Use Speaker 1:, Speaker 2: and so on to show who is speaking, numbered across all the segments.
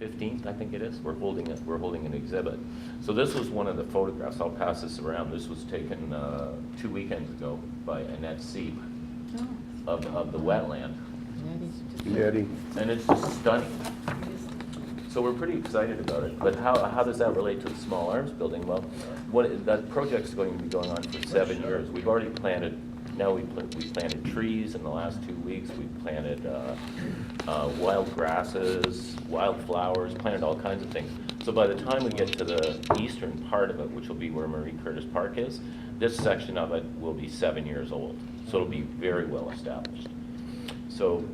Speaker 1: 15th, I think it is. We're holding an exhibit. So this was one of the photographs. I'll pass this around. This was taken 2 weekends ago by Annette Sieb of the wetland.
Speaker 2: Yeti.
Speaker 1: And it's just stunning. So we're pretty excited about it. But how does that relate to the small arms building? Well, that project's going to be going on for 7 years. We've already planted. Now we planted trees in the last 2 weeks. We planted wild grasses, wildflowers, planted all kinds of things. So by the time we get to the eastern part of it, which will be where Marie Curtis Park is, this section of it will be 7 years old. So it'll be very well established. So,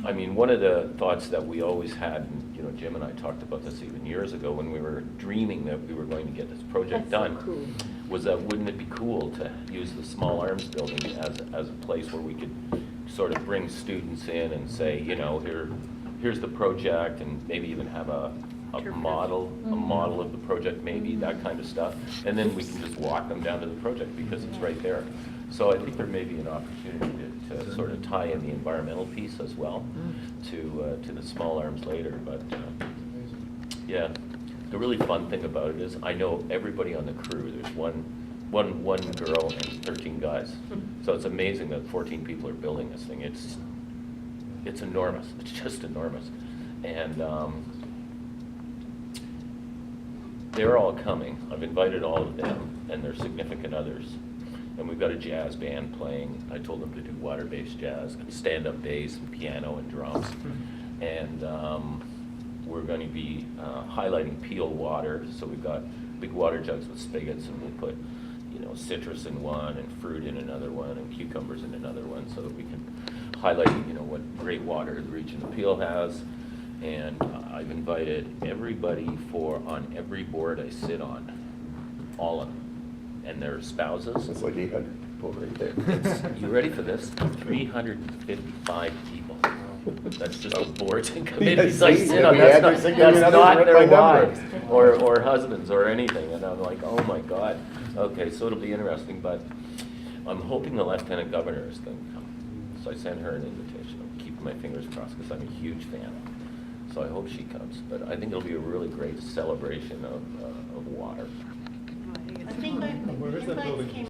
Speaker 1: I mean, one of the thoughts that we always had, and you know, Jim and I talked about this even years ago when we were dreaming that we were going to get this project done,
Speaker 3: cool.
Speaker 1: was that wouldn't it be cool to use the small arms building as a place where we could sort of bring students in and say, you know, here's the project, and maybe even have a model of the project, maybe that kind of stuff, and then we can just walk them down to the project because it's right there. So I think there may be an opportunity to sort of tie in the environmental piece as well to the small arms later. But yeah, the really fun thing about it is I know everybody on the crew. There's one girl and 13 guys. So it's amazing that 14 people are building this thing. It's enormous. It's just enormous, and they're all coming. I've invited all of them and their significant others. And we've got a jazz band playing. I told them to do water-based jazz, stand-up bass and piano and drums. And we're going to be highlighting Peel water. So we've got big water jugs with spigots, and we'll put, you know, citrus in one and fruit in another one and cucumbers in another one, so that we can highlight, you know, what great water the region of Peel has. And I've invited everybody on every board I sit on, all of them, and their spouses.
Speaker 2: That's like 800 people right there.
Speaker 1: You ready for this? 355 people. That's just the boards and committees I sit on. That's not their wives or husbands or anything. And I'm like, oh my God. Okay, so it'll be interesting, but I'm hoping the Lieutenant Governor is going to come. So I sent her an invitation. I'm keeping my fingers crossed because I'm a huge fan. So I hope she comes. But I think it'll be a really great celebration of water.
Speaker 4: I think my invites came